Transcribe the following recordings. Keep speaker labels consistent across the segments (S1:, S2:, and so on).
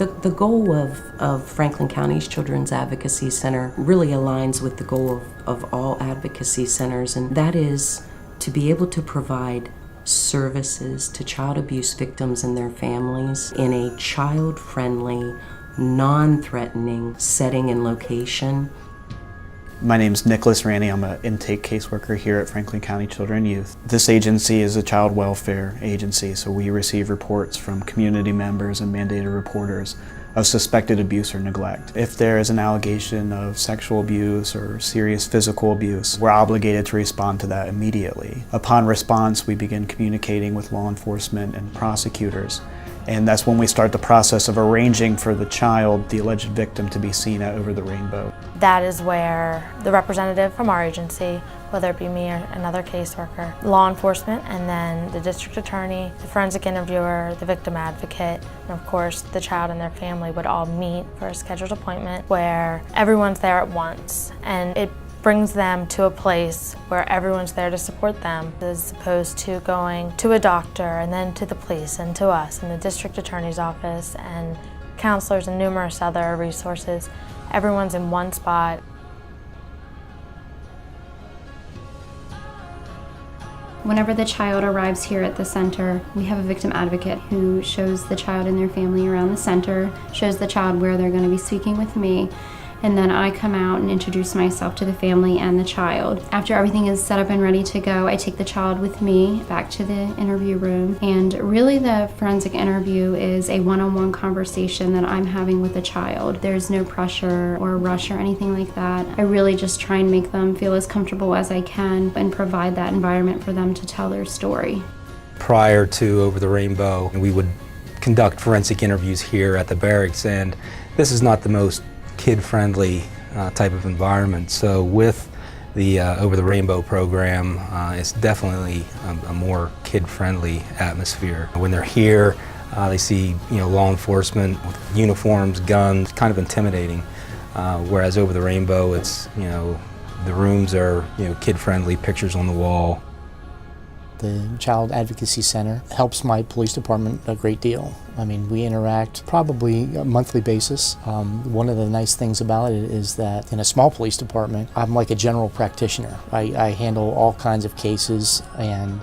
S1: The goal of Franklin County's Children's Advocacy Center really aligns with the goal of all advocacy centers, and that is to be able to provide services to child abuse victims and their families in a child-friendly, non-threatening setting and location.
S2: My name's Nicholas Randy. I'm an intake caseworker here at Franklin County Children and Youth. This agency is a child welfare agency, so we receive reports from community members and mandated reporters of suspected abuse or neglect. If there is an allegation of sexual abuse or serious physical abuse, we're obligated to respond to that immediately. Upon response, we begin communicating with law enforcement and prosecutors. And that's when we start the process of arranging for the child, the alleged victim, to be seen at Over the Rainbow.
S3: That is where the representative from our agency, whether it be me or another caseworker, law enforcement, and then the district attorney, the forensic interviewer, the victim advocate, and of course the child and their family would all meet for a scheduled appointment where everyone's there at once. And it brings them to a place where everyone's there to support them, as opposed to going to a doctor and then to the police and to us and the district attorney's office and counselors and numerous other resources. Everyone's in one spot.
S4: Whenever the child arrives here at the center, we have a victim advocate who shows the child and their family around the center, shows the child where they're going to be speaking with me, and then I come out and introduce myself to the family and the child. After everything is set up and ready to go, I take the child with me back to the interview room. And really the forensic interview is a one-on-one conversation that I'm having with the child. There's no pressure or rush or anything like that. I really just try and make them feel as comfortable as I can and provide that environment for them to tell their story.
S5: Prior to Over the Rainbow, we would conduct forensic interviews here at the barracks, and this is not the most kid-friendly type of environment. So with the Over the Rainbow program, it's definitely a more kid-friendly atmosphere. When they're here, they see law enforcement with uniforms, guns, kind of intimidating. Whereas Over the Rainbow, it's the rooms are kid-friendly, pictures on the wall.
S6: The Child Advocacy Center helps my police department a great deal. I mean, we interact probably a monthly basis. One of the nice things about it is that in a small police department, I'm like a general practitioner. I handle all kinds of cases, and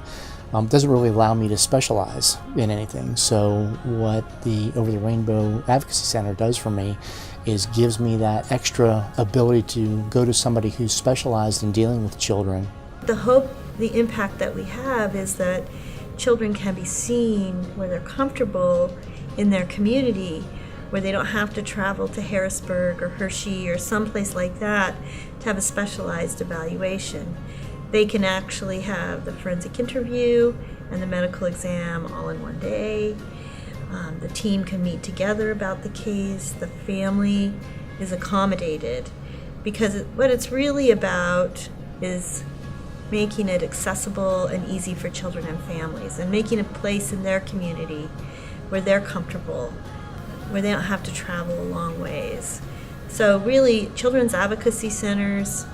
S6: doesn't really allow me to specialize in anything. So what the Over the Rainbow Advocacy Center does for me is gives me that extra ability to go to somebody who's specialized in dealing with children.
S7: The hope, the impact that we have is that children can be seen where they're comfortable in their community, where they don't have to travel to Harrisburg or Hershey or someplace like that to have a specialized evaluation. They can actually have the forensic interview and the medical exam all in one day. The team can meet together about the case. The family is accommodated, because what it's really about is making it accessible and easy for children and families, and making a place in their community where they're comfortable, where they don't have to travel a long ways. So really, children's advocacy centers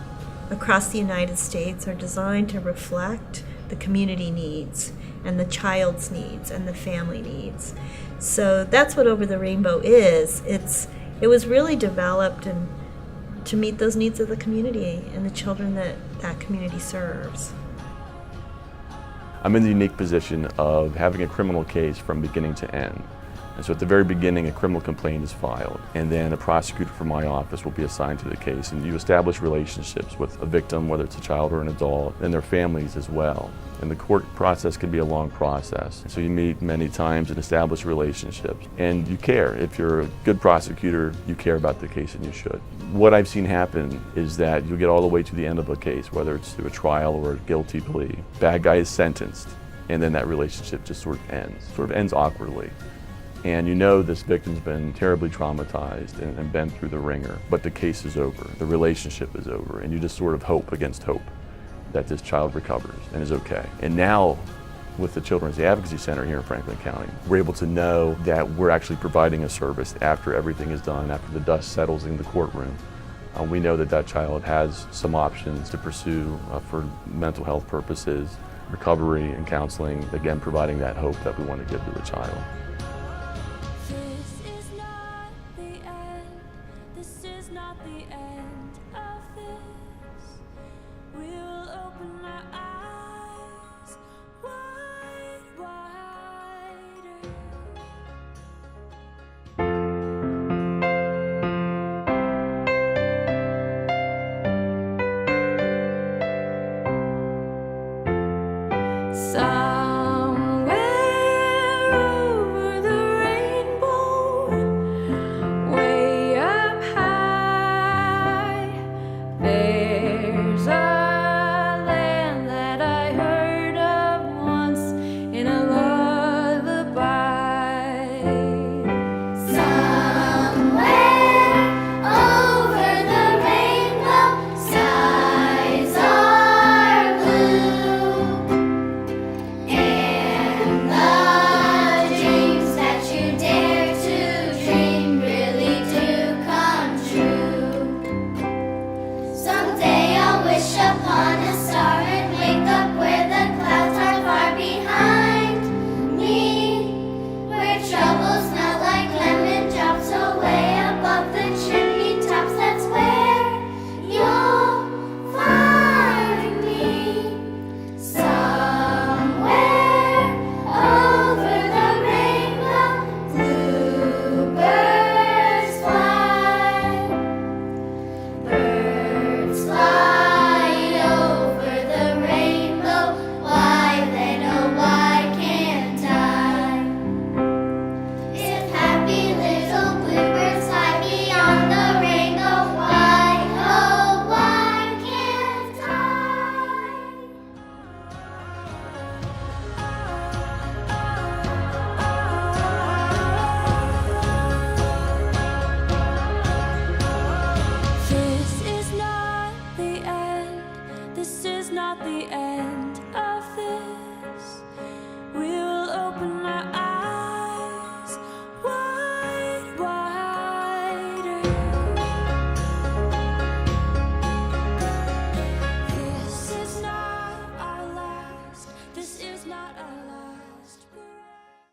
S7: across the United States are designed to reflect the community needs and the child's needs and the family needs. So that's what Over the Rainbow is. It was really developed to meet those needs of the community and the children that that community serves.
S8: I'm in the unique position of having a criminal case from beginning to end. And so at the very beginning, a criminal complaint is filed, and then a prosecutor from my office will be assigned to the case, and you establish relationships with a victim, whether it's a child or an adult, and their families as well. And the court process can be a long process. So you meet many times and establish relationships, and you care. If you're a good prosecutor, you care about the case, and you should. What I've seen happen is that you get all the way to the end of a case, whether it's through a trial or a guilty plea. Bad guy is sentenced, and then that relationship just sort of ends awkwardly. And you know this victim's been terribly traumatized and been through the ringer, but the case is over, the relationship is over, and you just sort of hope against hope that this child recovers and is okay. And now, with the Children's Advocacy Center here in Franklin County, we're able to know that we're actually providing a service after everything is done, after the dust settles in the courtroom. We know that that child has some options to pursue for mental health purposes, recovery and counseling, again providing that hope that we want to give to the child.